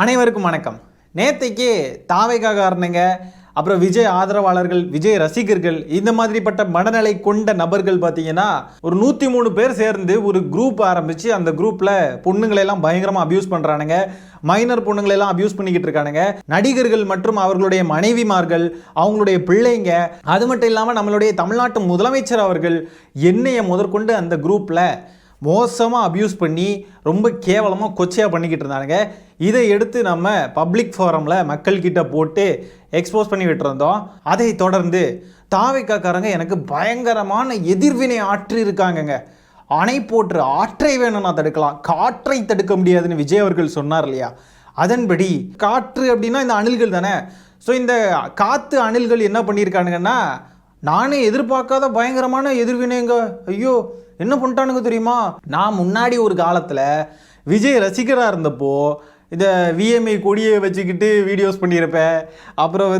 அனைவருக்கும் வணக்கம். நேத்தைக்கு தாவேகாரனுங்க, அப்புறம் விஜய் ஆதரவாளர்கள், விஜய் ரசிகர்கள், இந்த மாதிரிப்பட்ட மனநிலை கொண்ட நபர்கள் பார்த்தீங்கன்னா ஒரு 103 பேர் சேர்ந்து ஒரு குரூப் ஆரம்பித்து அந்த குரூப்பில் பொண்ணுங்களெல்லாம் பயங்கரமாக அபியூஸ் பண்ணுறானுங்க. மைனர் பொண்ணுங்களெல்லாம் அபியூஸ் பண்ணிக்கிட்டு இருக்கானுங்க. நடிகர்கள் மற்றும் அவர்களுடைய மனைவிமார்கள், அவங்களுடைய பிள்ளைங்க, அது மட்டும் இல்லாமல் நம்மளுடைய தமிழ்நாட்டு முதலமைச்சர் அவர்கள் என்னையை முதற்கொண்டு அந்த குரூப்பில் மோசமாக அபியூஸ் பண்ணி ரொம்ப கேவலமாக கொச்சையாக பண்ணிக்கிட்டு இருந்தானுங்க. இதை எடுத்து நம்ம பப்ளிக் ஃபோரமில் மக்கள்கிட்ட போட்டு எக்ஸ்போஸ் பண்ணி விட்டுருந்தோம். அதை தொடர்ந்து தாவேக்காரங்க எனக்கு பயங்கரமான எதிர்வினை ஆற்றி இருக்காங்கங்க. அணை போற்று ஆற்றை வேணும்னா தடுக்கலாம், காற்றை தடுக்க முடியாதுன்னு விஜய் அவர்கள் சொன்னார் இல்லையா? அதன்படி காற்று அப்படின்னா இந்த அணில்கள் தானே. ஸோ இந்த காற்று அணில்கள் என்ன பண்ணியிருக்கானுங்கன்னா, நானே எதிர்பார்க்காத பயங்கரமான எதிர்வினைங்க. ஐயோ என்ன பண்ணிட்டானுங்க தெரியுமா? நான் முன்னாடி ஒரு காலத்தில் விஜய் ரசிகராக இருந்தப்போ இந்த விஎம்ஐ கொடியை வச்சுக்கிட்டு வீடியோஸ் பண்ணியிருப்பேன். அப்புறம்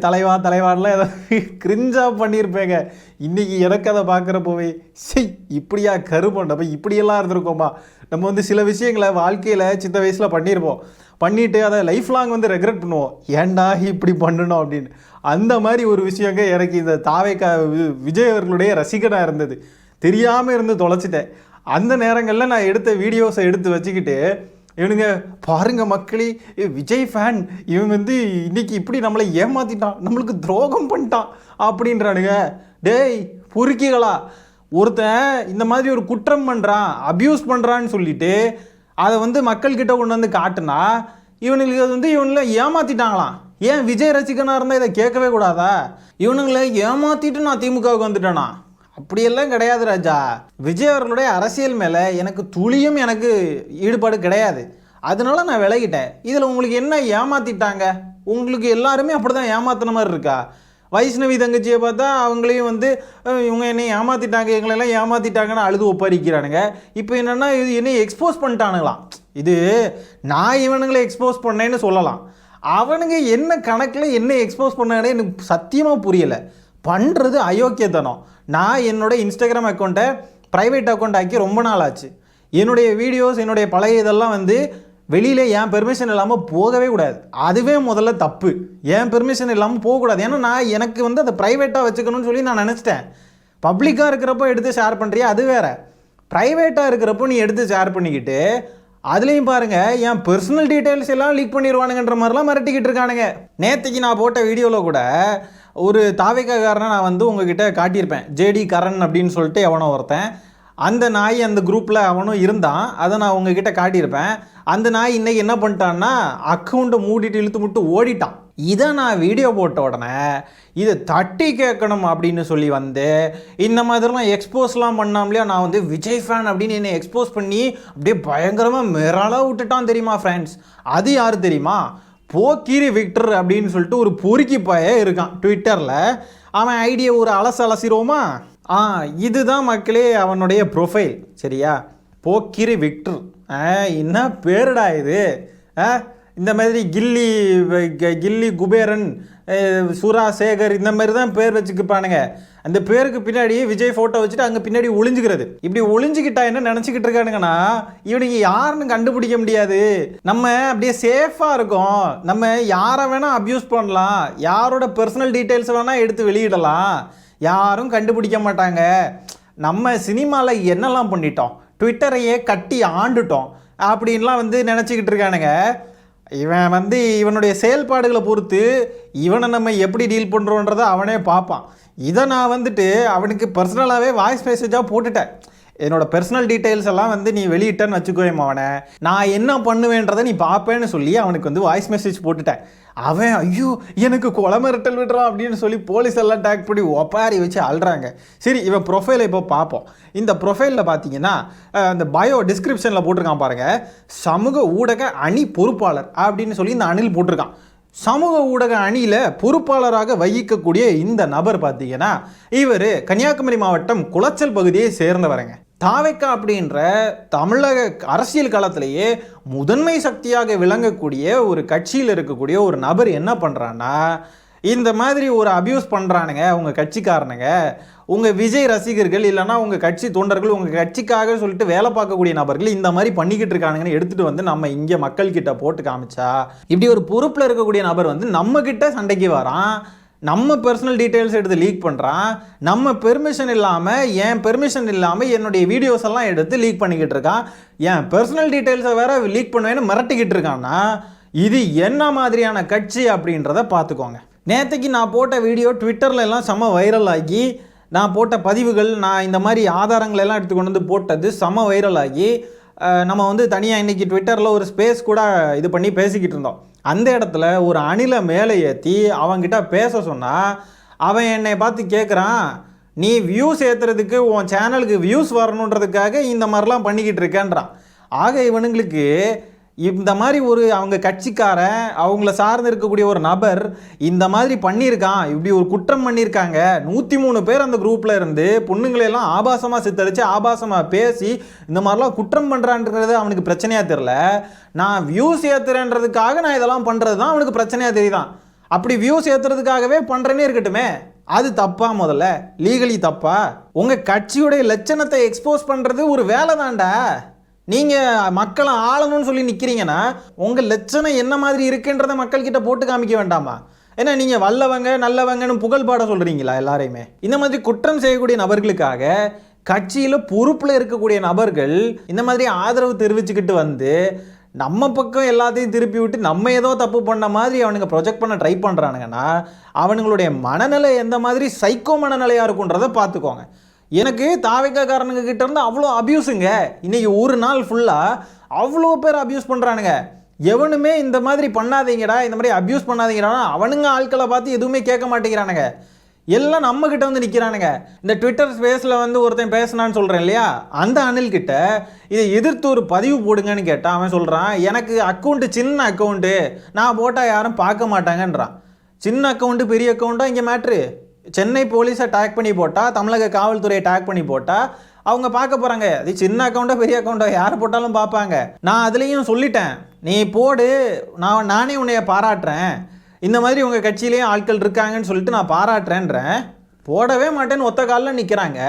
தலைவாடெலாம் ஏதாவது கிரிஞ்சாக பண்ணியிருப்பேங்க. இன்றைக்கி எனக்கு அதை பார்க்குறப்போவே இப்படியா கருப்போம், இப்படியெல்லாம் இருந்திருக்கோமா? நம்ம சில விஷயங்களை வாழ்க்கையில் சின்ன வயசில் பண்ணிவிட்டு அதை லைஃப் லாங் ரெக்ரெட் பண்ணுவோம், ஏன்டா இப்படி பண்ணணும் அப்படின்னு. அந்த மாதிரி ஒரு விஷயங்க எனக்கு இந்த விஜய் அவர்களுடைய ரசிகனாக இருந்தது. தெரியாமல் இருந்து தொலைச்சிட்டேன். அந்த நேரங்களில் நான் எடுத்த வீடியோஸை எடுத்து வச்சுக்கிட்டு, இவனுங்க பாருங்க மக்களே, விஜய் ஃபேன் இவன் இன்னைக்கு இப்படி நம்மளை ஏமாற்றிட்டான், நம்மளுக்கு துரோகம் பண்ணிட்டான் அப்படின்றானுங்க. டேய் பொறுக்கிகளா, ஒருத்தன் இந்த மாதிரி ஒரு குற்றம் பண்ணுறான், அப்யூஸ் பண்ணுறான்னு சொல்லிட்டு அதை மக்கள்கிட்ட கொண்டு காட்டுனா இவனுங்களுக்கு இவனுங்களை ஏமாற்றிட்டாங்களாம். ஏன் விஜய் ரசிகனாக இருந்தால் இதை கேட்கவே கூடாதா? இவனுங்களை ஏமாற்றிட்டு நான் திமுகவுக்கு வந்துட்டேனா? அப்படியெல்லாம் கிடையாது ராஜா. விஜய் அவர்களுடைய அரசியல் மேலே எனக்கு துளியும் ஈடுபாடு கிடையாது. அதனால நான் விலகிட்டேன். இதில் உங்களுக்கு என்ன ஏமாற்றிட்டாங்க? உங்களுக்கு எல்லாருமே அப்படி தான் ஏமாத்தின மாதிரி இருக்கா? வைஷ்ணவி தங்கச்சியை பார்த்தா அவங்களையும் இவங்க என்னை ஏமாற்றிட்டாங்க, எங்களெல்லாம் ஏமாற்றிட்டாங்கன்னு அழுது ஒப்பறிக்கிறானுங்க. இப்போ என்னென்னா இது என்னை எக்ஸ்போஸ் பண்ணிட்டானுங்களாம். இது நான் இவனுங்களை எக்ஸ்போஸ் பண்ணேன்னு சொல்லலாம். அவனுங்க என்ன கணக்கில் என்ன எக்ஸ்போஸ் பண்ணானே எனக்கு சத்தியமாக புரியலை. பண்ணுறது அயோக்கியத்தனம். நான் என்னோட இன்ஸ்டாகிராம் அக்கௌண்ட்டை ப்ரைவேட் அக்கௌண்ட் ஆக்கி ரொம்ப நாள் ஆச்சு. என்னுடைய வீடியோஸ், என்னுடைய பழைய இதெல்லாம் வெளியில் என் பெர்மிஷன் இல்லாமல் போகவே கூடாது. அதுவே முதல்ல தப்பு. என் பெர்மிஷன் இல்லாமல் போகக்கூடாது. ஏன்னா எனக்கு அதை ப்ரைவேட்டாக வச்சுக்கணும்னு சொல்லி நான் நினச்சிட்டேன். பப்ளிக்காக இருக்கிறப்போ எடுத்து ஷேர் பண்ணுறியா அது வேறு. ப்ரைவேட்டாக இருக்கிறப்போ நீ எடுத்து ஷேர் பண்ணிக்கிட்டு அதுலேயும் பாருங்கள் என் பர்சனல் டீட்டெயில்ஸ் எல்லாம் லீக் பண்ணிடுவானுங்கன்ற மாதிரிலாம் மிரட்டிக்கிட்டு இருக்கானுங்க. நேற்றுக்கு நான் போட்ட வீடியோவில் கூட ஒரு தாவேக்காரனை நான் உங்ககிட்ட காட்டியிருப்பேன். ஜேடி கரண் அப்படின்னு சொல்லிட்டு எவனோ ஒருத்தன், அந்த நாய் அந்த குரூப்பில் அவனும் இருந்தான். அதை நான் உங்ககிட்ட காட்டியிருப்பேன். அந்த நாய் இன்றைக்கி என்ன பண்ணிட்டான்னா அக்கௌண்ட்டை மூடிட்டு இழுத்து முட்டு ஓடிட்டான். இதை நான் வீடியோ போட்ட உடனே இதை தட்டி கேட்கணும் அப்படின்னு சொல்லி இந்த மாதிரிலாம் எக்ஸ்போஸ்லாம் பண்ணாமலையா நான் விஜய் ஃபேன் அப்படின்னு என்னை எக்ஸ்போஸ் பண்ணி அப்படியே பயங்கரமாக மிரளாக விட்டுட்டான் தெரியுமா ஃப்ரெண்ட்ஸ்? அது யார் தெரியுமா? போக்கிரி விக்டர் அப்படின்னு சொல்லிட்டு ஒரு பொறுக்கி பைய இருக்கான் ட்விட்டரில். அவன் ஐடியை ஒரு அலசிடுவோமா? இதுதான் மக்களே அவனுடைய ப்ரொஃபைல். சரியா? போக்கிரி விக்டர். என்ன பேருடா இது? இந்த மாதிரி கில்லி குபேரன், சுரா சேகர், இந்த மாதிரி தான் பேர் வச்சுக்கிப்பானுங்க. அந்த பேருக்கு பின்னாடி விஜய் ஃபோட்டோ வச்சுட்டு அங்கே பின்னாடி ஒளிஞ்சுக்கிறது. இப்படி ஒளிஞ்சுக்கிட்டா என்ன நினச்சிக்கிட்டு இருக்கானுங்கன்னா, இவனுக்கு யாருன்னு கண்டுபிடிக்க முடியாது, நம்ம அப்படியே சேஃபாக இருக்கோம், நம்ம யாரை வேணால் அப்யூஸ் பண்ணலாம், யாரோட பர்சனல் டீட்டெயில்ஸ் வேணால் எடுத்து வெளியிடலாம், யாரும் கண்டுபிடிக்க மாட்டாங்க, நம்ம சினிமாவில் என்னெல்லாம் பண்ணிட்டோம், ட்விட்டரையே கட்டி ஆண்டுட்டோம் அப்படின்லாம் நினச்சிக்கிட்டு இருக்கானுங்க. இவன் இவனுடைய செயல்பாடுகளை பொறுத்து இவனை நம்ம எப்படி டீல் பண்ணுறோன்றதை அவனே பார்ப்பான். இதை நான் அவனுக்கு பர்சனலாகவே வாய்ஸ் மெசேஜாக போட்டுட்டேன். என்னோட பர்சனல் டீட்டெயில்ஸ் எல்லாம் நீ வெளியிட்டேன்னு வச்சுக்கோயேம்மா, அவனை நான் என்ன பண்ணுவேன்றதை நீ பார்ப்பேன்னு சொல்லி அவனுக்கு வாய்ஸ் மெசேஜ் போட்டுட்டேன். அவன் ஐயோ எனக்கு கொலை மிரட்டல் விடுறான் அப்படின்னு சொல்லி போலீஸ் எல்லாம் டேக் பண்ணி ஒப்பாரி வச்சு அழுறாங்க. சரி, இவன் ப்ரொஃபைலை இப்போ பார்ப்போம். இந்த ப்ரொஃபைலில் பார்த்தீங்கன்னா அந்த பயோ டிஸ்கிரிப்ஷனில் போட்டிருக்கான் பாருங்கள், சமூக ஊடக அணி பொறுப்பாளர் அப்படின்னு சொல்லி இந்த அணில் போட்டிருக்கான். சமூக ஊடக அணியில் பொறுப்பாளராக வகிக்கக்கூடிய இந்த நபர் பார்த்தீங்கன்னா இவர் கன்னியாகுமரி மாவட்டம் குளச்சல் பகுதியை சேர்ந்தவருங்க. தாவேக்கா அப்படின்ற தமிழக அரசியல் களத்திலேயே முதன்மை சக்தியாக விளங்கக்கூடிய ஒரு கட்சியில் இருக்கக்கூடிய ஒரு நபர் என்ன பண்ணுறான்னா, இந்த மாதிரி ஒரு அபியூஸ் பண்ணுறானுங்க உங்கள் கட்சிக்காரனுங்க. உங்கள் விஜய் ரசிகர்கள் இல்லைனா உங்கள் கட்சி தொண்டர்கள் உங்கள் கட்சிக்காக சொல்லிட்டு வேலை பார்க்கக்கூடிய நபர்கள் இந்த மாதிரி பண்ணிக்கிட்டு இருக்கானுங்கன்னு எடுத்துகிட்டு வந்து நம்ம இங்கே மக்கள்கிட்ட போட்டு காமிச்சா, இப்படி ஒரு பொறுப்பில் இருக்கக்கூடிய நபர் வந்து நம்மக்கிட்ட சண்டைக்கு வரான், நம்ம பர்சனல் டீட்டெயில்ஸ் எடுத்து லீக் பண்ணுறான், நம்ம பெர்மிஷன் இல்லாமல் என் பெர்மிஷன் இல்லாமல் என்னுடைய வீடியோஸ் எல்லாம் எடுத்து லீக் பண்ணிக்கிட்டு இருக்கான், என் பர்சனல் டீட்டெயில்ஸை வேற லீக் பண்ணுவேன்னு மிரட்டிக்கிட்டு இருக்கான்னா இது என்ன மாதிரியான கட்சி அப்படின்றத பார்த்துக்கோங்க. நேற்றுக்கு நான் போட்ட வீடியோ ட்விட்டரில் எல்லாம் செம்ம வைரல் ஆகி, நான் போட்ட பதிவுகள் நான் இந்த மாதிரி ஆதாரங்கள் எல்லாம் எடுத்து கொண்டு வந்து போட்டது செம்ம வைரல் ஆகி, நம்ம வந்து தனியாக இன்றைக்கி ட்விட்டரில் ஒரு ஸ்பேஸ் கூட இது பண்ணி பேசிக்கிட்டு இருந்தோம். அந்த இடத்துல ஒரு அணிலை மேலே ஏற்றி அவன்கிட்ட பேச சொன்னால் அவன் என்னை பார்த்து கேட்குறான், நீ வியூஸ் ஏற்றுறதுக்கு உன் சேனலுக்கு வியூஸ் வரணுன்றதுக்காக இந்த மாதிரிலாம் பண்ணிக்கிட்டு இருக்கேன்றான். ஆக இவனுங்களுக்கு இந்த மாதிரி ஒரு அவங்க கட்சிக்காரன் அவங்கள சார்ந்து இருக்கக்கூடிய ஒரு நபர் இந்த மாதிரி பண்ணியிருக்கான், இப்படி ஒரு குற்றம் பண்ணியிருக்காங்க, 103 பேர் அந்த குரூப்பில் இருந்து பொண்ணுங்களெல்லாம் ஆபாசமாக சித்தரித்து ஆபாசமாக பேசி இந்த மாதிரிலாம் குற்றம் பண்ணுறான்றது அவனுக்கு பிரச்சனையாக தெரில. நான் வியூஸ் ஏற்றுறேன்றதுக்காக நான் இதெல்லாம் பண்ணுறது தான் அவனுக்கு பிரச்சனையாக தெரியுதான். அப்படி வியூஸ் ஏற்றுறதுக்காகவே பண்ணுறேன்னே இருக்கட்டுமே, அது தப்பா? முதல்ல லீகலி தப்பா? உங்கள் கட்சியுடைய லட்சணத்தை எக்ஸ்போஸ் பண்ணுறது ஒரு வேலை தான்டா. நீங்கள் மக்களை ஆளணும்னு சொல்லி நிற்கிறீங்கன்னா உங்கள் லட்சணம் என்ன மாதிரி இருக்குன்றதை மக்கள்கிட்ட போட்டு காமிக்க வேண்டாமா? ஏன்னா நீங்கள் வல்லவங்க நல்லவங்கன்னு புகழ் பாட சொல்கிறீங்களா எல்லாரையுமே? இந்த மாதிரி குற்றம் செய்யக்கூடிய நபர்களுக்காக கட்சியில் பொறுப்பில் இருக்கக்கூடிய நபர்கள் இந்த மாதிரி ஆதரவு தெரிவிச்சுக்கிட்டு வந்து நம்ம பக்கம் எல்லாத்தையும் திருப்பி விட்டு நம்ம ஏதோ தப்பு பண்ண மாதிரி அவனுங்க ப்ரொஜெக்ட் பண்ண ட்ரை பண்ணுறானுங்கன்னா அவனுங்களுடைய மனநிலை எந்த மாதிரி சைக்கோ மனநிலையாக இருக்குன்றதை பார்த்துக்கோங்க. எனக்கு தாவேக்காரனுங்க கிட்ட இருந்து அவ்வளோ அபியூஸுங்க. இன்றைக்கி ஒரு நாள் ஃபுல்லாக அவ்வளோ பேர் அபியூஸ் பண்ணுறானுங்க. எவனுமே இந்த மாதிரி பண்ணாதீங்கடா, இந்த மாதிரி அபியூஸ் பண்ணாதீங்கடா, அவனுங்க ஆட்களை பார்த்து எதுவுமே கேட்க மாட்டேங்கிறானுங்க. எல்லாம் நம்மக்கிட்ட வந்து நிற்கிறானுங்க. இந்த ட்விட்டர் ஸ்பேஸில் வந்து ஒருத்தன் பேசினான்னு சொல்கிறேன் இல்லையா, அந்த அணில் கிட்ட இதை எதிர்த்து ஒரு பதிவு போடுங்கன்னு கேட்டால் அவன் சொல்கிறான், எனக்கு அக்கௌண்ட்டு சின்ன அக்கௌண்ட்டு, நான் போட்டால் யாரும் பார்க்க மாட்டாங்கன்றான். சின்ன அக்கௌண்ட்டு பெரிய அக்கௌண்ட்டாக இங்கே மேட்ரு. சென்னை போலீஸை டேக் பண்ணி போட்டால், தமிழக காவல்துறையை டேக் பண்ணி போட்டால் அவங்க பார்க்க போகிறாங்க. அது சின்ன அக்கௌண்ட்டோ பெரிய அக்கௌண்ட்டோ யார் போட்டாலும் பார்ப்பாங்க. நான் அதுலேயும் சொல்லிட்டேன், நீ போடு, நானே உன்னைய பாராட்டுறேன், இந்த மாதிரி உங்கள் கட்சியிலேயும் ஆட்கள் இருக்காங்கன்னு சொல்லிட்டு நான் பாராட்டுறேன்றேன். போடவே மாட்டேன்னு ஒத்த காலில் நிற்கிறாங்க.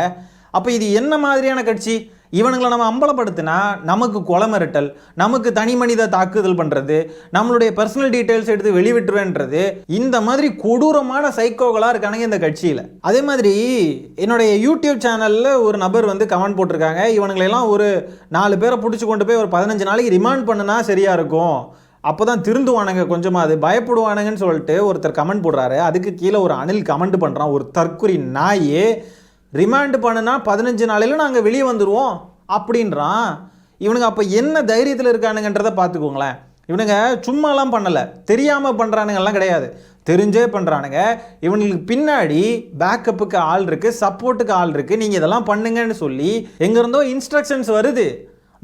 அப்போ இது என்ன மாதிரியான கட்சி? இவனுங்களை நம்ம அம்பலப்படுத்தினா நமக்கு கொலை மிரட்டல், நமக்கு தனி மனித தாக்குதல் பண்ணுறது, நம்மளுடைய பர்சனல் டீட்டெயில்ஸ் எடுத்து வெளிவிட்டுருவேன்றது, இந்த மாதிரி கொடூரமான சைக்கோகளாக இருக்கானுங்க இந்த கட்சியில். அதே மாதிரி என்னுடைய யூடியூப் சேனலில் ஒரு நபர் வந்து கமெண்ட் போட்டிருக்காங்க, இவனுங்களெல்லாம் ஒரு 4 பேரை பிடிச்சி கொண்டு போய் ஒரு 15 நாளைக்கு ரிமாண்ட் பண்ணுனா சரியாக இருக்கும், அப்போ தான் திருந்துவானுங்க, கொஞ்சமாக அது பயப்படுவானுங்கன்னு சொல்லிட்டு ஒருத்தர் கமெண்ட் போடுறாரு. அதுக்கு கீழே ஒரு அணில் கமெண்ட் பண்ணுறான், ஒரு தற்குறி நாயே, ரிமாண்ட் பண்ணுனா 15 நாளையில் நாங்கள் வெளியே வந்துடுவோம் அப்படின்றான். இவனுங்க அப்போ என்ன தைரியத்தில் இருக்கானுங்கன்றதை பார்த்துக்கோங்களேன். இவனுங்க சும்மாலாம் பண்ணலை, தெரியாமல் பண்ணுறானுங்கெல்லாம் கிடையாது, தெரிஞ்சே பண்ணுறானுங்க. இவனுங்களுக்கு பின்னாடி பேக்கப்புக்கு ஆள் இருக்குது, சப்போர்ட்டுக்கு ஆள் இருக்குது, நீங்கள் இதெல்லாம் பண்ணுங்கன்னு சொல்லி எங்கேருந்தோ இன்ஸ்ட்ரக்ஷன்ஸ் வருது.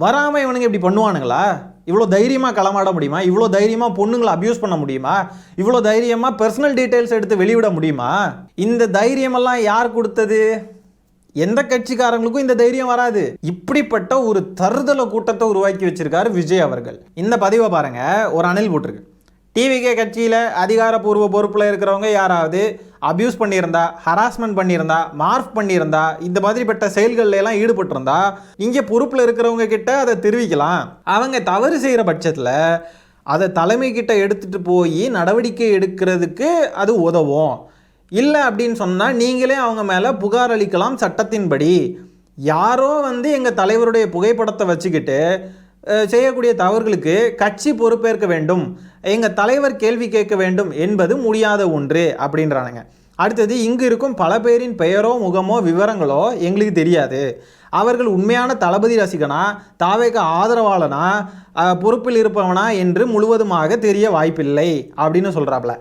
வராமல் இவனுங்க இப்படி பண்ணுவானுங்களா? இவ்வளோ தைரியமாக களமாட முடியுமா? இவ்வளோ தைரியமாக பொண்ணுங்களை அப்யூஸ் பண்ண முடியுமா? இவ்வளோ தைரியமாக பர்சனல் டீட்டெயில்ஸ் எடுத்து வெளிவிட முடியுமா? இந்த தைரியமெல்லாம் யார் கொடுத்தது? எந்த கட்சிக்காரங்களுக்கும் இந்த தைரியம் வராது. இப்படிப்பட்ட ஒரு தருதல கூட்டத்தை உருவாக்கி வச்சிருக்காரு விஜய் அவர்கள். இந்த பதிவை பாருங்க, ஒரு அணில் போட்டிருக்கு, டிவிகே கட்சியில் அதிகாரப்பூர்வ பொறுப்பில் இருக்கிறவங்க யாராவது அபியூஸ் பண்ணியிருந்தா, ஹராஸ்மெண்ட் பண்ணியிருந்தா, மார்க் பண்ணியிருந்தா, இந்த மாதிரிப்பட்ட செயல்கள்ல எல்லாம் ஈடுபட்டிருந்தா இங்கே பொறுப்பில் இருக்கிறவங்க கிட்ட அதை தெரிவிக்கலாம். அவங்க தவறு செய்கிற பட்சத்தில் அதை தலைமை கிட்ட எடுத்துகிட்டு போய் நடவடிக்கை எடுக்கிறதுக்கு அது உதவும். இல்லை அப்படின்னு சொன்னால் நீங்களே அவங்க மேலே புகார் அளிக்கலாம் சட்டத்தின்படி. யாரோ வந்து எங்கள் தலைவருடைய புகைப்படத்தை வச்சுக்கிட்டு செய்யக்கூடிய தவறுகளுக்கு கட்சி பொறுப்பேற்க வேண்டும், எங்கள் தலைவர் கேள்வி கேட்க வேண்டும் என்பது முடியாத ஒன்று அப்படின்றானுங்க. அடுத்தது, இங்கு இருக்கும் பல பேரின் பெயரோ முகமோ விவரங்களோ எங்களுக்கு தெரியாது, அவர்கள் உண்மையான தளபதி ரசிகனா, தாவேக ஆதரவாளனா, பொறுப்பில் இருப்பவனா என்று முழுவதுமாக தெரிய வாய்ப்பில்லை அப்படின்னு சொல்கிறாப்புல.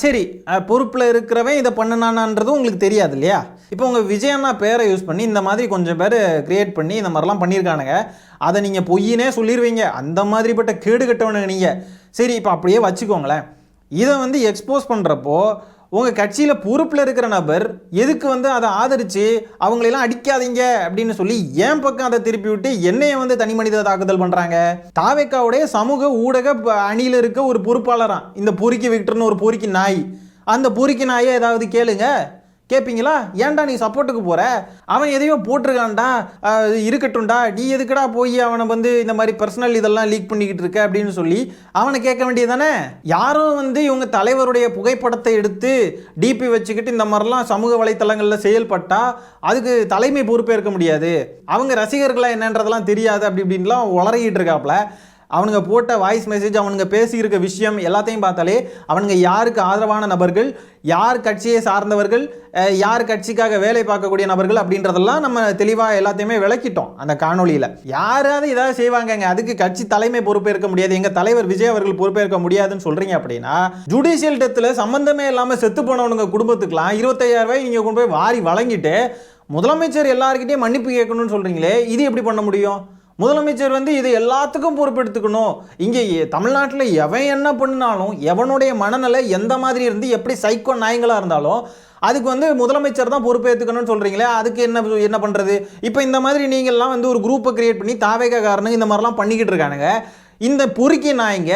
சரி, பொறுப்பில் இருக்கிறவன் இதை பண்ணுனான்றதும் உங்களுக்கு தெரியாது இல்லையா? இப்போ உங்கள் விஜயண்ணா பேரை யூஸ் பண்ணி இந்த மாதிரி கொஞ்சம் பேர் க்ரியேட் பண்ணி இந்த மாதிரிலாம் பண்ணியிருக்கானுங்க, அதை நீங்கள் பொய்யினே சொல்லிடுவீங்க, அந்த மாதிரிப்பட்ட கேடு கட்டவனுங்க நீங்கள். சரி, இப்போ அப்படியே வச்சுக்கோங்களேன், இதை வந்து எக்ஸ்போஸ் பண்ணுறப்போ உங்கள் கட்சியில் பொறுப்பில் இருக்கிற நபர் எதுக்கு வந்து அதை ஆதரித்து அவங்களெல்லாம் அடிக்காதீங்க அப்படின்னு சொல்லி என் பக்கம் அதை திருப்பி விட்டு என்னைய வந்து தனி மனித தாக்குதல் பண்ணுறாங்க? தாவேக்காவுடைய சமூக ஊடக அணியில் இருக்க ஒரு பொறுப்பாளரான் இந்த பொறுக்கி விக்டர்னு ஒரு பொறுக்கி நாய், அந்த பொறுக்கி நாயை ஏதாவது கேட்பீங்களா? ஏன்டா நீ சப்போர்ட்டுக்கு போற, அவன் எதையோ போட்டிருக்கான்டா, இருக்கட்டும்டா, நீ எதுக்குடா போய் அவனை வந்து இந்த மாதிரி பர்சனல் இதெல்லாம் லீக் பண்ணிக்கிட்டு இருக்க அப்படின்னு சொல்லி அவனை கேட்க வேண்டியதானே? யாரும் வந்து இவங்க தலைவருடைய புகைப்படத்தை எடுத்து டிபி வச்சுக்கிட்டு இந்த மாதிரிலாம் சமூக வலைத்தளங்களில் செயல்பட்டா அதுக்கு தலைமை பொறுப்பேற்க முடியாது. அவங்க ரசிகர்களா என்னன்றதெல்லாம் தெரியாது அப்படி இப்படின்லாம் உளறிக்கிட்டு இருக்காப்புல. அவனுங்க போட்ட வாய்ஸ் மெசேஜ், அவனுங்க பேசியிருக்க விஷயம் எல்லாத்தையும் பார்த்தாலே அவனுங்க யாருக்கு ஆதரவான நபர்கள், யார் கட்சியை சார்ந்தவர்கள், யார் கட்சிக்காக வேலை பார்க்கக்கூடிய நபர்கள் அப்படின்றதெல்லாம் நம்ம தெளிவாக எல்லாத்தையுமே விளக்கிட்டோம் அந்த காணொலியில். யாராவது ஏதாவது செய்வாங்கங்க, அதுக்கு கட்சி தலைமை பொறுப்பேற்க முடியாது, எங்கள் தலைவர் விஜய் அவர்கள் பொறுப்பேற்க முடியாதுன்னு சொல்கிறீங்க அப்படின்னா, ஜுடிஷியல் டெத்தில் சம்மந்தமே இல்லாமல் செத்து போனவனுங்க குடும்பத்துக்குலாம் 25,000 ரூபாய் நீங்கள் கொண்டு போய் வாரி வழங்கிட்டு முதலமைச்சர் எல்லாருக்கிட்டையும் மன்னிப்பு கேட்கணும்னு சொல்கிறீங்களே, இது எப்படி பண்ண முடியும்? முதலமைச்சர் வந்து இது எல்லாத்துக்கும் பொறுப்பெடுத்துக்கணும். இங்கே தமிழ்நாட்டில் எவன் என்ன பண்ணினாலும், எவனுடைய மனநிலை எந்த மாதிரி இருந்து எப்படி சைக்கோ நாயங்களாக இருந்தாலும் அதுக்கு வந்து முதலமைச்சர் தான் பொறுப்பேற்றுக்கணும்னு சொல்கிறீங்களே, அதுக்கு என்ன பண்ணுறது? இப்போ இந்த மாதிரி நீங்கள்லாம் வந்து ஒரு குரூப்பை கிரியேட் பண்ணி தாவேக்காரனுங்க இந்த மாதிரிலாம் பண்ணிக்கிட்டு இருக்கானுங்க. இந்த பொறுக்கி நாய்ங்க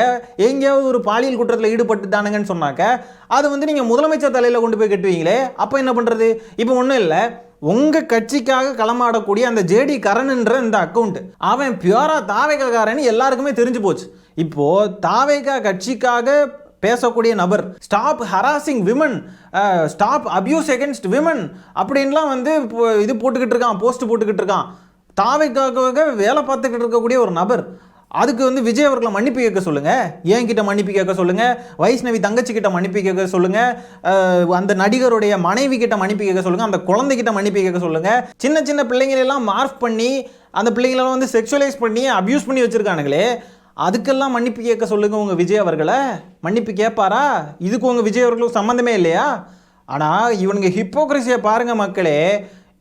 எங்கேயாவது ஒரு பாலியல் குற்றத்தில் ஈடுபட்டுட்டானுங்கன்னு சொன்னாக்க அது வந்து நீங்கள் முதலமைச்சர் தலையில் கொண்டு போய் கட்டுவீங்களே, அப்போ என்ன பண்ணுறது? இப்போ ஒன்றும் இல்லை, உங்கள் கட்சிக்காக களமாடக்கூடிய அந்த ஜேடி கரண்ன்ற இந்த அக்கௌண்ட் அவன் பியூரா தாவேக்காரன்னு எல்லாருக்குமே தெரிஞ்சு போச்சு. இப்போது தாவேக்கா கட்சிக்காக பேசக்கூடிய நபர் stop harassing women, stop abuse against women அப்படின்லாம் வந்து இது போட்டுக்கிட்டு இருக்கான், போஸ்ட் போட்டுக்கிட்டு இருக்கான். தாவேக்காக வேலை பார்த்துக்கிட்டு இருக்கக்கூடிய ஒரு நபர் அதுக்கு வந்து விஜய் அவர்களை மன்னிப்பு கேட்க சொல்லுங்க, என்கிட்ட மன்னிப்பு கேட்க சொல்லுங்க, வைஷ்ணவி தங்கச்சி கிட்ட மன்னிப்பு கேட்க சொல்லுங்க, அந்த நடிகருடைய மனைவி கிட்ட மன்னிப்பு கேட்க சொல்லுங்க, அந்த குழந்தைகிட்ட மன்னிப்பு கேட்க சொல்லுங்க. சின்ன சின்ன பிள்ளைங்களெல்லாம் மார்க் பண்ணி அந்த பிள்ளைங்களெல்லாம் வந்து செக்ஷுவலைஸ் பண்ணி அபியூஸ் பண்ணி வச்சிருக்கானுங்களே, அதுக்கெல்லாம் மன்னிப்பு கேட்க சொல்லுங்க உங்க விஜய் அவர்களை. மன்னிப்பு கேட்பாரா? இதுக்கு உங்க விஜய் அவர்களுக்கு சம்மந்தமே இல்லையா? ஆனால் இவனுங்க ஹிப்போக்ரஸியை பாருங்க மக்களே.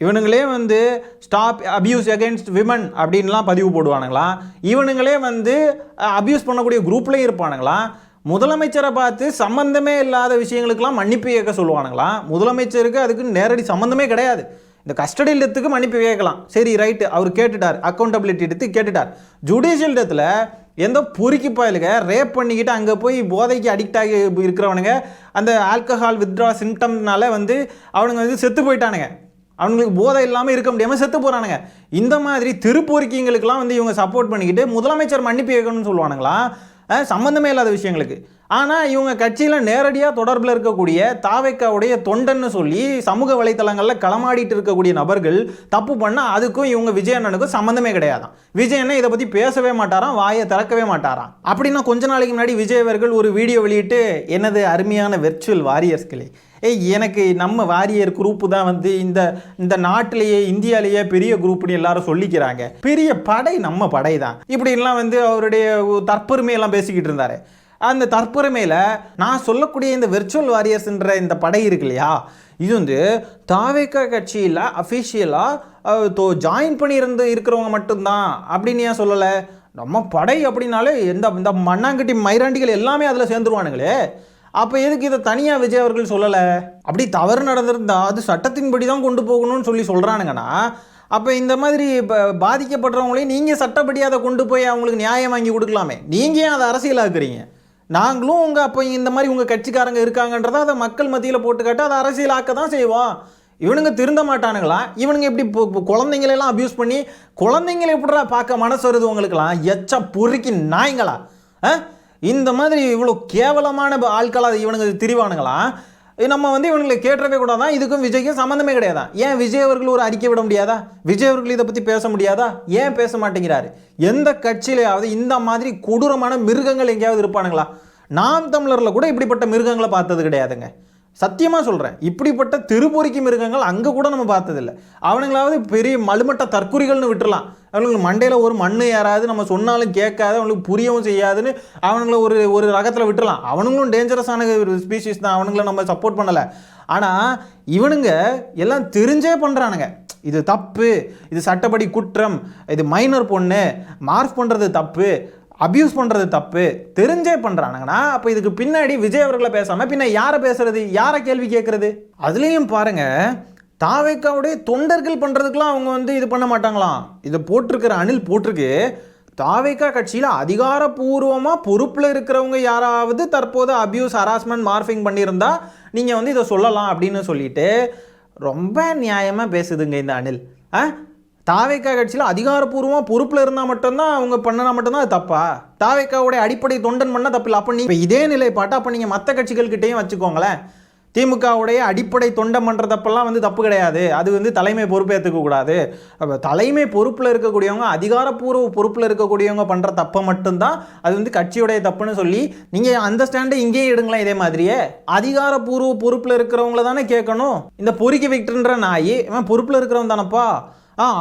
இவனுங்களே வந்து ஸ்டாப் அபியூஸ் அகென்ஸ்ட் விமன் அப்படின்லாம் பதிவு போடுவானுங்களாம். இவனுங்களே வந்து அபியூஸ் பண்ணக்கூடிய குரூப்லேயும் இருப்பானுங்களாம். முதலமைச்சரை பார்த்து சம்மந்தமே இல்லாத விஷயங்களுக்கெல்லாம் மன்னிப்பு கேட்க சொல்லுவானுங்களாம். முதலமைச்சருக்கு அதுக்கு நேரடி சம்மந்தமே கிடையாது. இந்த கஸ்டடி டெத்துக்கு மன்னிப்பு கேட்கலாம், சரி ரைட்டு, அவர் கேட்டுட்டார், அக்கௌண்டபிலிட்டி எடுத்து கேட்டுட்டார். ஜுடிஷியல் டெத்தில் எந்த பொறுக்கி பாயலுங்க ரேப் பண்ணிக்கிட்டு அங்கே போய் போதைக்கு அடிக்ட் ஆகி இருக்கிறவனுங்க அந்த ஆல்கஹால் வித்ட்ரா சிம்டம்னால வந்து அவனுங்க வந்து செத்து போயிட்டானுங்க. அவங்களுக்கு போதை இல்லாமல் இருக்க முடியாமல் செத்து போகிறானுங்க. இந்த மாதிரி திருப்பொறிக்கிங்களுக்கெல்லாம் வந்து இவங்க சப்போர்ட் பண்ணிக்கிட்டு முதலமைச்சர் மன்னிப்பு கேட்கணும்னு சொல்லுவானுங்களா, சம்மந்தமே இல்லாத விஷயங்களுக்கு. ஆனால் இவங்க கட்சியில் நேரடியாக தொடர்பில் இருக்கக்கூடிய தாவேக்காவுடைய தொண்டன்னு சொல்லி சமூக வலைத்தளங்களில் களமாடிட்டு இருக்கக்கூடிய நபர்கள் தப்பு பண்ணால் அதுக்கும் இவங்க விஜய் அண்ணனுக்கும் சம்மந்தமே கிடையாதான். விஜய் அண்ணன் இதை பற்றி பேசவே மாட்டாராம், வாயை திறக்கவே மாட்டாராம். அப்படின்னா கொஞ்ச நாளைக்கு முன்னாடி விஜய் அவர்கள் ஒரு வீடியோ வெளியிட்டு, எனது அருமையான வெர்ச்சுவல் வாரியர்ஸ்களே, எனக்கு நம்ம வாரியர் குரூப்பு தான் வந்து இந்த நாட்டிலேயே இந்தியாலேயே பெரிய குரூப்னு எல்லாரும் சொல்லிக்கிறாங்க, பெரிய படை நம்ம படை தான் இப்படின்லாம் வந்து அவருடைய தற்பெருமையெல்லாம் பேசிக்கிட்டு இருந்தாரு. அந்த தற்பெருமையில் நான் சொல்லக்கூடிய இந்த வெர்ச்சுவல் வாரியர்ஸ்ன்ற இந்த படை இருக்கு இல்லையா, இது வந்து தாவேக்கா கட்சியில் அஃபிஷியலாக ஜாயின் பண்ணி இருக்கிறவங்க மட்டும்தான் அப்படின்னு ஏன் சொல்லலை? நம்ம படை அப்படின்னாலே இந்த மண்ணாங்கட்டி மைராண்டிகள் எல்லாமே அதில் சேர்ந்துருவானுங்களே, அப்போ எதுக்கு இதை தனியாக விஜய் அவர்கள் சொல்லலை? அப்படி தவறு நடந்திருந்தா அது சட்டத்தின்படி தான் கொண்டு போகணும்னு சொல்கிறானுங்கன்னா, அப்போ இந்த மாதிரி பாதிக்கப்படுறவங்களையும் நீங்கள் சட்டப்படி அதை கொண்டு போய் அவங்களுக்கு நியாயம் வாங்கி கொடுக்கலாமே, நீங்கள் ஏன் அதை அரசியலாக்குறீங்க? நாங்களும் அப்போ இந்த மாதிரி உங்கள் கட்சிக்காரங்க இருக்காங்கன்றதை அதை மக்கள் மத்தியில் போட்டுக்காட்டு அதை அரசியலாக்க தான் செய்வோம். இவனுங்க திருந்த மாட்டானுங்களா? இவனுங்க எப்படி குழந்தைங்களெல்லாம் அப்யூஸ் பண்ணி குழந்தைங்களை எப்படா பார்க்க மனசு வருது உங்களுக்கெல்லாம்? எச்ச பொறுக்கி நாய்ங்களா? இந்த மாதிரி இவ்வளோ கேவலமான ஆட்களாக இவனுங்க திரிவானுங்களாம். நம்ம வந்து இவங்களை கேட்டவே கூடாதான், இதுக்கும் விஜய்க்கும் சம்மந்தமே கிடையாதான். ஏன் விஜய் அவர்கள் ஒரு அறிக்கை விட முடியாதா? விஜய் அவர்கள் இதை பற்றி பேச முடியாதா? ஏன் பேச மாட்டேங்கிறாரு? எந்த கட்சியிலையாவது இந்த மாதிரி கொடூரமான மிருகங்கள் எங்கேயாவது இருப்பானுங்களா? நாம் தமிழரில் கூட இப்படிப்பட்ட மிருகங்களை பார்த்தது கிடையாதுங்க, சத்தியமாக சொல்கிறேன். இப்படிப்பட்ட திருப்பொறிக்கி மிருகங்கள் அங்கே கூட நம்ம பார்த்ததில்லை. அவனுங்களாவது பெரிய மலுமட்ட தற்குறிகள்னு விட்டுறலாம். அவனுங்களுக்கு மண்டையில் ஒரு மண் ஏறாது, நம்ம சொன்னாலும் கேட்காது, அவனுக்கு புரியவும் செய்யாதுன்னு அவனுங்கள ஒரு ரகத்தில் விட்டுறலாம். அவனுங்களும் டேஞ்சரஸான ஸ்பீஷீஸ் தான், அவனுங்கள நம்ம சப்போர்ட் பண்ணலை. ஆனால் இவனுங்க எல்லாம் தெரிஞ்சே பண்ணுறானுங்க. இது தப்பு, இது சட்டப்படி குற்றம், இது மைனர் பொண்ணு, மார்க் பண்ணுறது தப்பு, அபியூஸ் பண்ணுறது தப்பு, தெரிஞ்சே பண்ணுறானுங்கன்னா அப்போ இதுக்கு பின்னாடி விஜய் அவர்களை பேசாமல் பின்ன யாரை பேசுறது, யாரை கேள்வி கேட்குறது? அதுலேயும் பாருங்கள், தாவேக்காவுடைய தொண்டர்கள் பண்ணுறதுக்கெலாம் அவங்க வந்து இது பண்ண மாட்டாங்களாம். இதை போட்டிருக்கிற அணில் போட்டிருக்கு, தாவேகா கட்சியில் அதிகாரப்பூர்வமாக பொறுப்பில் இருக்கிறவங்க யாராவது தற்போது அபியூஸ் ஹராஸ்மெண்ட் மார்ஃபிங் பண்ணியிருந்தா நீங்கள் வந்து இதை சொல்லலாம் அப்படின்னு சொல்லிட்டு ரொம்ப நியாயமாக பேசுதுங்க இந்த அனில். தாவேகா கட்சியில் அதிகாரப்பூர்வமாக பொறுப்பில் இருந்தால் மட்டும்தான் அவங்க பண்ணினா மட்டும்தான் அது தப்பா? தாவேகாவுடைய அடிப்படை தொண்டன் பண்ணால் தப்பு இல்லை. அப்போ நீங்கள் இதே நிலைப்பாட்டை அப்போ நீங்கள் மற்ற கட்சிகள்கிட்டையும் வச்சுக்கோங்களேன். திமுகவுடைய அடிப்படை தொண்டம் பண்ணுறதப்பெல்லாம் வந்து தப்பு கிடையாது, அது வந்து தலைமை பொறுப்பேற்றுக்க கூடாது. அப்போ தலைமை பொறுப்பில் இருக்கக்கூடியவங்க, அதிகாரப்பூர்வ பொறுப்பில் இருக்கக்கூடியவங்க பண்ணுற தப்பை மட்டும்தான் அது வந்து கட்சியுடைய தப்புன்னு சொல்லி நீங்கள் அந்த ஸ்டாண்டை இங்கேயே எடுங்களேன். இதே மாதிரியே அதிகாரப்பூர்வ பொறுப்பில் இருக்கிறவங்கள தானே கேட்கணும். இந்த பொறுக்கி விக்டர்ன்ற நாய் இவன் பொறுப்பில் இருக்கிறவன் தானப்பா.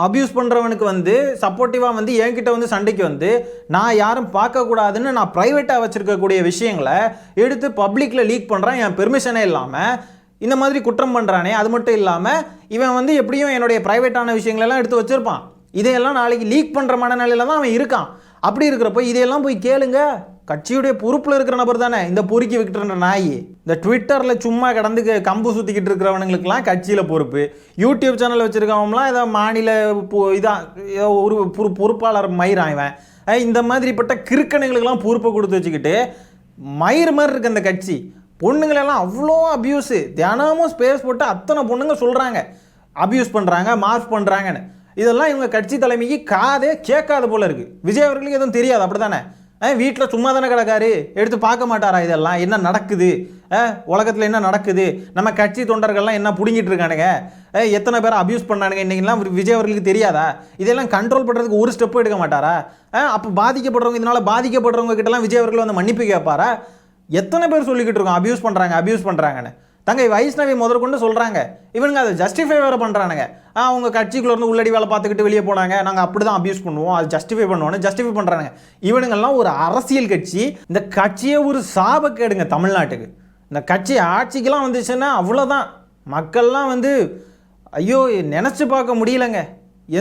அபியூஸ் பண்ணுறவனுக்கு வந்து சப்போர்ட்டிவாக வந்து என்கிட்ட வந்து சண்டைக்கு வந்து நான் யாரும் பார்க்கக்கூடாதுன்னு நான் ப்ரைவேட்டாக வச்சுருக்கக்கூடிய விஷயங்களை எடுத்து பப்ளிக்கில் லீக் பண்ணுறான் என் பெர்மிஷனே இல்லாமல். இந்த மாதிரி குற்றம் பண்ணுறானே, அது மட்டும் இல்லாமல் இவன் வந்து எப்படியும் என்னுடைய ப்ரைவேட்டான விஷயங்களெல்லாம் எடுத்து வச்சுருப்பான். இதையெல்லாம் நாளைக்கு லீக் பண்ணுற மனநிலையில் தான் அவன் இருக்கான். அப்படி இருக்கிறப்போ இதையெல்லாம் போய் கேளுங்க. கட்சியுடைய பொறுப்பில் இருக்கிற நபர் தானே இந்த பொறுக்கி விக்டர்ன்ற நாய். இந்த ட்விட்டரில் சும்மா கடந்து கம்பு சுற்றிக்கிட்டு இருக்கிறவனுங்களுக்கெல்லாம் கட்சியில் பொறுப்பு. யூடியூப் சேனல் வச்சுருக்கவங்களாம் ஏதோ மாநில இதான் ஒரு பொறுப்பாளர் மயிரான் இவன். இந்த மாதிரிப்பட்ட கிறுக்கணுங்களுக்கெல்லாம் பொறுப்பை கொடுத்து வச்சுக்கிட்டு மயிர் மாதிரி இருக்கு அந்த கட்சி. பொண்ணுங்களெல்லாம் அவ்வளோ அபியூஸு, தினமும் ஸ்பேஸ் போட்டு அத்தனை பொண்ணுங்க சொல்கிறாங்க அபியூஸ் பண்ணுறாங்க, மார்க் பண்ணுறாங்கன்னு. இதெல்லாம் இவங்க கட்சி தலைமைக்கு காதே கேட்காத போல இருக்குது. விஜய் அவர்களுக்கு எதுவும் தெரியாது, அப்படி தானே? வீட்டில் சும்மா தானே கிடக்காரு, எடுத்து பார்க்க மாட்டாரா இதெல்லாம் என்ன நடக்குது, உலகத்தில் என்ன நடக்குது, நம்ம கட்சி தொண்டர்கள்லாம் என்ன பிடுங்கிட்டு இருக்கானுங்க, எத்தனை பேரை அபியூஸ் பண்ணானுங்க இன்றைக்கெல்லாம் விஜய் அவர்களுக்கு தெரியாதா? இதெல்லாம் கண்ட்ரோல் பண்ணுறதுக்கு ஒரு ஸ்டெப்பு எடுக்க மாட்டாரா? அப்போ பாதிக்கப்படுறவங்க, இதனால் பாதிக்கப்படுறவங்க கிட்டலாம் விஜய் அவர்கள் வந்து மன்னிப்பு கேட்பாரா? எத்தனை பேர் சொல்லிக்கிட்டு இருக்கோம் அபியூஸ் பண்ணுறாங்கன்னு. தங்கை வைஷ்ணவி முதற்கொண்டு சொல்கிறாங்க. இவனுங்க அதை ஜஸ்டிஃபை வேறு பண்ணுறானுங்க. அவங்க கட்சிக்குள்ளேருந்து உள்ளடி வேலை பார்த்துக்கிட்டு வெளியே போனாங்க, நாங்கள் அப்படி தான் அபியூஸ் பண்ணுவோம், அது ஜஸ்டிஃபை பண்ணுவோன்னு ஜஸ்டிஃபை பண்ணுறாங்க. இவனுங்கெல்லாம் ஒரு அரசியல் கட்சி. இந்த கட்சியே ஒரு சாபக்கேடுங்க தமிழ்நாட்டுக்கு. இந்த கட்சி ஆட்சிக்கெல்லாம் வந்துச்சுன்னா அவ்வளோதான். மக்கள்லாம் வந்து ஐயோ நினச்சி பார்க்க முடியலங்க.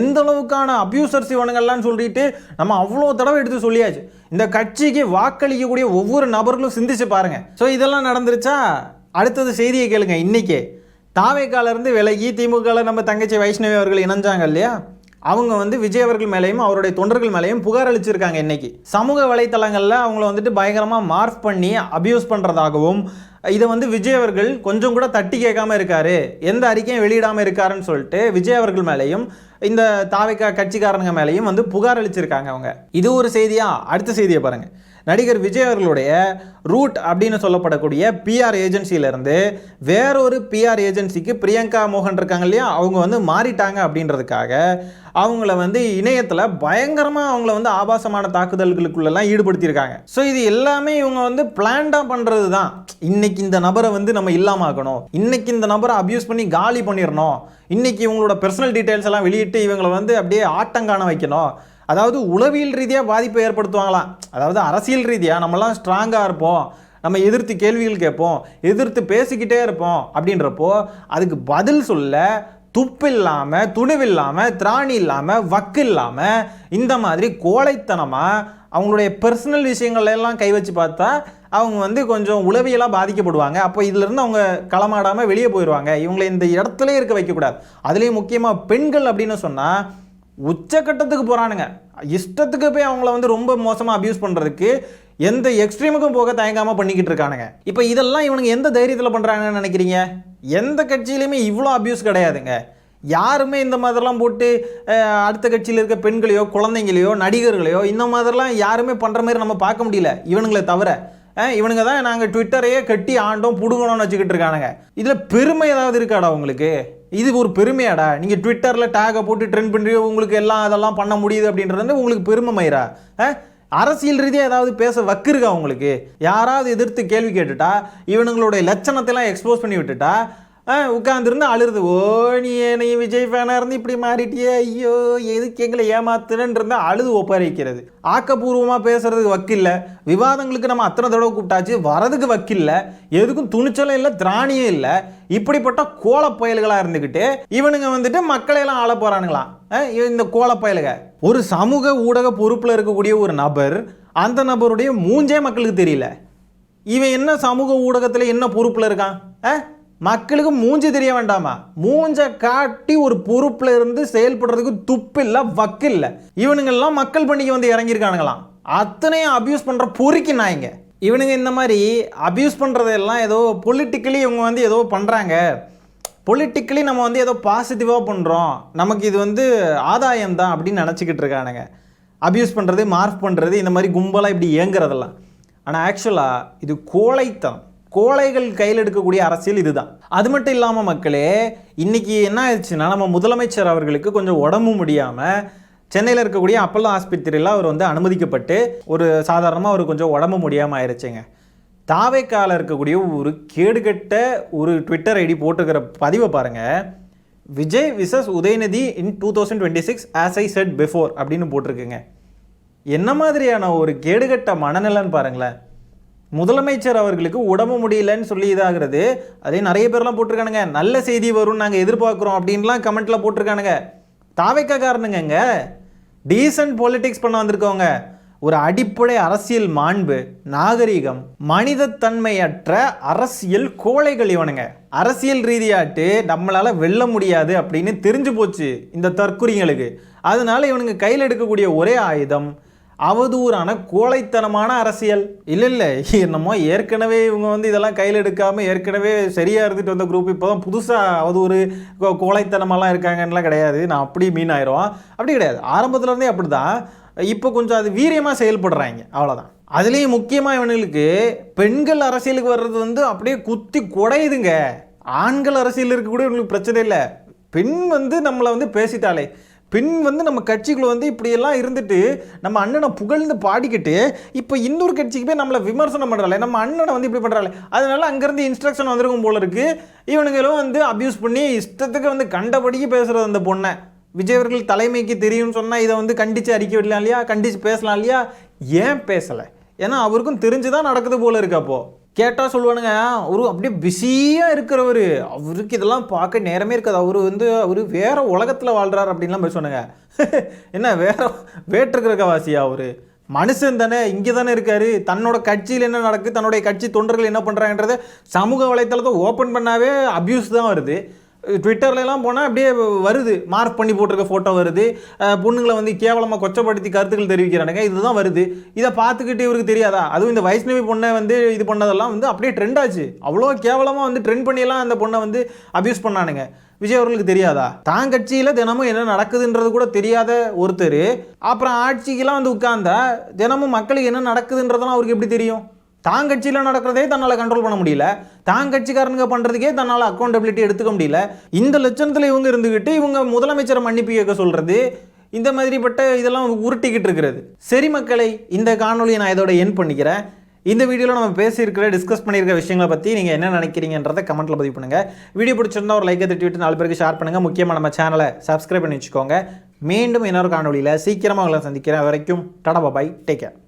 எந்த அளவுக்கான அபியூசர்ஸ் இவனுங்கள்லாம் சொல்லிட்டு நம்ம அவ்வளோ தடவை எடுத்து சொல்லியாச்சு. இந்த கட்சிக்கு வாக்களிக்கக்கூடிய ஒவ்வொரு நபர்களும் சிந்திச்சு பாருங்கள். ஸோ இதெல்லாம் நடந்துருச்சா? அடுத்தது செய்தியை கேளுங்க. இன்றைக்கே தாவேக்காலேருந்து விலகி திமுகவில் நம்ம தங்கச்சி வைஷ்ணவி அவர்கள் இணைஞ்சாங்க இல்லையா, அவங்க வந்து விஜய் அவர்கள் மேலேயும் அவருடைய தொண்டர்கள் மேலேயும் புகார் அளிச்சிருக்காங்க. இன்றைக்கி சமூக வலைத்தளங்களில் அவங்கள வந்துட்டு பயங்கரமாக மார்க் பண்ணி அபியூஸ் பண்ணுறதாகவும், இதை வந்து விஜய் அவர்கள் கொஞ்சம் கூட தட்டி கேட்காம இருக்காரு, எந்த அறிக்கையும் வெளியிடாமல் இருக்காருன்னு சொல்லிட்டு விஜய் அவர்கள் மேலேயும் இந்த தாவேக்கா கட்சிக்காரங்க மேலேயும் வந்து புகார் அளிச்சிருக்காங்க அவங்க. இது ஒரு செய்தியா? அடுத்த செய்தியை பாருங்கள். நடிகர் விஜய் அவர்களுடைய ரூட் அப்படின்னு சொல்லப்படக்கூடிய பிஆர் ஏஜென்சியிலேருந்து வேறொரு பிஆர் ஏஜென்சிக்கு பிரியங்கா மோகன் இருக்காங்க இல்லையா, அவங்க வந்து மாறிட்டாங்க அப்படின்றதுக்காக அவங்கள வந்து இணையத்தில் பயங்கரமாக அவங்கள வந்து ஆபாசமான தாக்குதல்களுக்குள்ளெல்லாம் ஈடுபடுத்தியிருக்காங்க. ஸோ இது எல்லாமே இவங்க வந்து பிளான்டாக பண்ணுறது தான். இன்னைக்கு இந்த நபரை வந்து நம்ம இல்லாமக்கணும், இன்னைக்கு இந்த நபரை அபியூஸ் பண்ணி காலி பண்ணிடணும், இன்னைக்கு இவங்களோட பர்சனல் டீட்டெயில்ஸ் எல்லாம் வெளியிட்டு இவங்களை வந்து அப்படியே ஆட்டங்காண வைக்கணும். அதாவது உளவியல் ரீதியாக பாதிப்பை ஏற்படுத்துவாங்களாம். அதாவது அரசியல் ரீதியாக நம்மலாம் ஸ்ட்ராங்காக இருப்போம், நம்ம எதிர்த்து கேள்விகள் கேட்போம், எதிர்த்து பேசிக்கிட்டே இருப்போம். அப்படின்றப்போ அதுக்கு பதில் சொல்ல துப்பு இல்லாமல், துணிவில்லாமல், திராணி இல்லாமல், வக்கு இல்லாமல் இந்த மாதிரி கோழைத்தனமாக அவங்களுடைய பர்சனல் விஷயங்கள்லாம் கை வச்சு பார்த்தா அவங்க வந்து கொஞ்சம் உளவியலாக பாதிக்கப்படுவாங்க. அப்போ இதிலிருந்து அவங்க களமாடாமல் வெளியே போயிடுவாங்க. இவங்களை இந்த இடத்துல இருக்க வைக்கக்கூடாது. அதுலேயும் முக்கியமாக பெண்கள் அப்படின்னு சொன்னால் உச்சக்கட்டத்துக்கு போகிறானுங்க. இஷ்டத்துக்கு போய் அவங்கள வந்து ரொம்ப மோசமாக அபியூஸ் பண்ணுறதுக்கு எந்த எக்ஸ்ட்ரீமுக்கும் போக தயங்காமல் பண்ணிக்கிட்டு இருக்கானுங்க. இப்போ இதெல்லாம் இவனுங்க எந்த தைரியத்தில் பண்ணுறாங்கன்னு நினைக்கிறீங்க? எந்த கட்சியிலையுமே இவ்வளோ அபியூஸ் கிடையாதுங்க. யாருமே இந்த மாதிரிலாம் போட்டு அடுத்த கட்சியில் இருக்க பெண்களையோ குழந்தைங்களையோ நடிகர்களையோ இந்த மாதிரிலாம் யாருமே பண்ணுற மாதிரி நம்ம பார்க்க முடியல இவனுங்களை தவிர. இவனுங்க தான் நாங்கள் ட்விட்டரையே கட்டி ஆண்டோம் புடுங்கணும்னு வச்சுக்கிட்டு இருக்கானுங்க. இதில் பெருமை ஏதாவது இருக்காடா உங்களுக்கு? இது ஒரு பெருமையாடா? நீங்கள் ட்விட்டரில் டேகை போட்டு ட்ரெண்ட் பண்ணுறீங்க, உங்களுக்கு எல்லாம் அதெல்லாம் பண்ண முடியுது அப்படின்றது உங்களுக்கு பெருமை மயிரா? அரசியல் ரீதியாக ஏதாவது பேச வக்கிருக்கா உங்களுக்கு? யாராவது எதிர்த்து கேள்வி கேட்டுட்டா இவனுங்களுடைய லட்சணத்தெல்லாம் எக்ஸ்போஸ் பண்ணி விட்டுட்டா உட்காந்துருந்து அழுது, ஓ நீ விஜய் ஃபேனாக இருந்து இப்படி மாறிட்டியே, ஐயோ எதுக்கு எங்களை ஏமாத்துறன்னு இருந்தால் அழுது ஒப்படைக்கிறது. ஆக்கப்பூர்வமாக பேசுறதுக்கு வக்கில்ல, விவாதங்களுக்கு நம்ம அத்தனை தடவை கூப்பிட்டாச்சு, வரதுக்கு வக்கில்ல, எதுக்கும் துணிச்சலும் இல்லை, திராணியும் இல்லை. இப்படிப்பட்ட கோலப்பயல்களாக இருந்துக்கிட்டு இவனுங்க வந்துட்டு மக்களையெல்லாம் ஆள போகிறானுங்களாம். இந்த கோலப்பயலுக ஒரு சமூக ஊடக பொறுப்பில் இருக்கக்கூடிய ஒரு நபர், அந்த நபருடைய மூஞ்சே மக்களுக்கு தெரியல. இவன் என்ன சமூக ஊடகத்தில் என்ன பொறுப்பில் இருக்கான்? மக்களுக்கு மூஞ்சி தெரிய வேண்டாமா? மூஞ்ச காட்டி ஒரு பொறுப்புல இருந்து செயல்படுறதுக்கு துப்பு இல்லை, வக்கு இல்லை. இவனுங்கெல்லாம் மக்கள் பணிக்கு வந்து இறங்கியிருக்கானுங்களாம். அத்தனையும் அபியூஸ் பண்ணுற பொறுக்கி நாய்ங்க இவனுங்க. இந்த மாதிரி அபியூஸ் பண்ணுறதெல்லாம் ஏதோ பொலிட்டிக்கலி இவங்க வந்து ஏதோ பண்ணுறாங்க, பொலிட்டிக்கலி நம்ம வந்து ஏதோ பாசிட்டிவாக பண்ணுறோம், நமக்கு இது வந்து ஆதாயம் தான் அப்படின்னு நினச்சிக்கிட்டு இருக்கானுங்க. அபியூஸ் பண்ணுறது, மார்க் பண்ணுறது, இந்த மாதிரி கும்பலாக இப்படி இயங்குறதெல்லாம். ஆனால் ஆக்சுவலாக இது கோழைத்தனம், கோழைகள் கையில் எடுக்கக்கூடிய அரசியல் இதுதான். அது மட்டும் இல்லாமல் மக்களே, இன்றைக்கி என்ன ஆயிடுச்சுன்னா, நம்ம முதலமைச்சர் அவர்களுக்கு கொஞ்சம் உடம்பு முடியாமல் சென்னையில் இருக்கக்கூடிய அப்பல்லோ ஆஸ்பத்திரியில் அவர் வந்து அனுமதிக்கப்பட்டு ஒரு சாதாரணமாக அவர் கொஞ்சம் உடம்பு முடியாமல் ஆயிடுச்சுங்க. தாவேக்கால இருக்கக்கூடிய ஒரு கேடுகட்ட ஒரு ட்விட்டர் ஐடி போட்டுக்கிற பதிவை பாருங்கள். Vijay versus Udhayanidhi in 2026 as I said before அப்படின்னு போட்டிருக்குங்க. என்ன மாதிரியான ஒரு கேடுகட்ட மனநிலைன்னு பாருங்களேன். முதலமைச்சர் அவர்களுக்கு உடம்பு முடியலன்னு சொல்லி இதாகிறது. அதே நிறைய பேர்லாம் போட்டிருக்கானுங்க, நல்ல செய்தி வரும்னு நாங்கள் எதிர்பார்க்குறோம் அப்படின்லாம் கமெண்ட்டில் போட்டிருக்கானுங்க. தாவேக்காரனுங்க டீசன்ட் பொலிட்டிக்ஸ் பண்ண வந்திருக்கவங்க. ஒரு அடிப்படை அரசியல் மாண்பு, நாகரிகம், மனிதத்தன்மையற்ற அரசியல் கோழைகள் இவனுங்க. அரசியல் ரீதியாட்டு நம்மளால் வெல்ல முடியாது அப்படின்னு தெரிஞ்சு போச்சு இந்த தற்குறிங்களுக்கு. அதனால இவனுங்க கையில் எடுக்கக்கூடிய ஒரே ஆயுதம் அவதூறான கோழைத்தனமான அரசியல். இல்லை என்னமோ ஏற்கனவே இவங்க வந்து இதெல்லாம் கையில் எடுக்காமல் ஏற்கனவே சரியாக இருந்துட்டு வந்த குரூப் இப்போ தான் புதுசாக அவதூறு கோழைத்தனமெல்லாம் இருக்காங்கன்னெலாம் கிடையாது. நான் அப்படி மீன் ஆயிரும், அப்படி கிடையாது. ஆரம்பத்துலேருந்தே அப்படி தான். இப்போ கொஞ்சம் அது வீரியமாக செயல்படுறாங்க, அவ்வளோதான். அதுலேயும் முக்கியமாக இவனுங்களுக்கு பெண்கள் அரசியலுக்கு வர்றது வந்து அப்படியே குத்தி குடையுதுங்க. ஆண்கள் அரசியல் இருக்கக்கூடிய இவங்களுக்கு பிரச்சனை இல்லை. பெண் வந்து நம்மளை வந்து பேசிட்டாலே, பெண் வந்து நம்ம கட்சிக்குள்ள வந்து இப்படியெல்லாம் இருந்துட்டு நம்ம அண்ணனை புகழ்ந்து பாடிக்கிட்டு இப்போ இன்னொரு கட்சிக்கு போய் நம்மளை விமர்சனம் பண்ணுறாளே, நம்ம அண்ணனை வந்து இப்படி பண்ணுறாளே, அதனால அங்கேருந்து இன்ஸ்ட்ரக்ஷன் வந்திருக்கும் போல இருக்குது. இவனுங்களும் வந்து அப்யூஸ் பண்ணி இஷ்டத்துக்கு வந்து கண்டபடிக்கு பேசுகிறது. அந்த பொண்ணை விஜய் அவர்கள் தலைமைக்கு தெரியும்னு சொன்னால் இதை வந்து கண்டித்து அறிக்கை விடலாம் இல்லையா, கண்டித்து பேசலாம் இல்லையா? ஏன் பேசலை? ஏன்னா அவருக்கும் தெரிஞ்சு தான் நடக்குது போல இருக்கு. அப்போது கேட்டால் சொல்லுவானுங்க, ஒரு அப்படியே பிஸியாக இருக்கிறவர், அவருக்கு இதெல்லாம் பார்க்க நேரமே இருக்காது, அவர் வேறு உலகத்தில் வாழ்கிறார் அப்படின்லாம் பேசுவானுங்க. என்ன வேற்றுக்கிறக்கவாசியா? அவர் மனுஷன் தானே, இங்கே தானே இருக்கார். தன்னோட கட்சியில் என்ன நடக்குது, தன்னுடைய கட்சி தொண்டர்கள் என்ன பண்ணுறாங்கன்றதை சமூக வலைத்தளத்தை ஓப்பன் பண்ணாவே அப்யூஸ் தான் வருது. ட்விட்டர்லாம் போனால் அப்படியே வருது, மார்க் பண்ணி போட்டிருக்க ஃபோட்டோ வருது, பொண்ணுங்களை வந்து கேவலமாக கொச்சப்படுத்தி கருத்துக்கள் தெரிவிக்கிறானுங்க, இதுதான் வருது. இதை பார்த்துக்கிட்டு இவருக்கு தெரியாதா? அதுவும் இந்த வைஷ்ணவி பொண்ணை வந்து இது பண்ணதெல்லாம் வந்து அப்படியே ட்ரெண்ட் ஆச்சு. அவ்வளோ கேவலமாக வந்து ட்ரெண்ட் பண்ணியெல்லாம் அந்த பொண்ணை வந்து அப்யூஸ் பண்ணானுங்க. விஜய் அவர்களுக்கு தெரியாதா? தான் கட்சியில் தினமும் என்ன நடக்குதுன்றது கூட தெரியாத ஒருத்தர் அப்புறம் ஆட்சிக்கெல்லாம் வந்து உட்கார்ந்தா தினமும் மக்களுக்கு என்ன நடக்குதுன்றதெல்லாம் அவருக்கு எப்படி தெரியும்? தான் கட்சியில் நடக்கிறதே தன்னால் கண்ட்ரோல் பண்ண முடியல, தான் கட்சிக்காரனுங்க பண்ணுறதுக்கே தன்னால் அக்கௌண்டபிலிட்டி எடுத்துக்க முடியல. இந்த லட்சணத்தில் இவங்க இருந்துக்கிட்டு இவங்க முதலமைச்சரை மன்னிப்பு கேட்க சொல்கிறது, இந்த மாதிரிப்பட்ட இதெல்லாம் உருட்டிக்கிட்டு இருக்கிறது. சரி மக்களை, இந்த காணொலியை நான் இதோட என் பண்ணிக்கிறேன். இந்த வீடியோவில் நம்ம டிஸ்கஸ் பண்ணியிருக்க விஷயங்களை பற்றி நீங்கள் என்ன நினைக்கிறீங்கன்றதை கமெண்ட்டில் பதிவு பண்ணுங்கள். வீடியோ பிடிச்சிருந்தா ஒரு லைக்கை தட்டி விட்டு 4 பேருக்கு ஷேர் பண்ணுங்கள். முக்கியமாக நம்ம சேனலை சப்ஸ்கிரைப் பண்ணி வச்சுக்கோங்க. மீண்டும் இன்னொரு காணொலியில் சீக்கிரமாக உங்களை சந்திக்கிறேன். வரைக்கும் டாடா பாய், டேக் கேர்.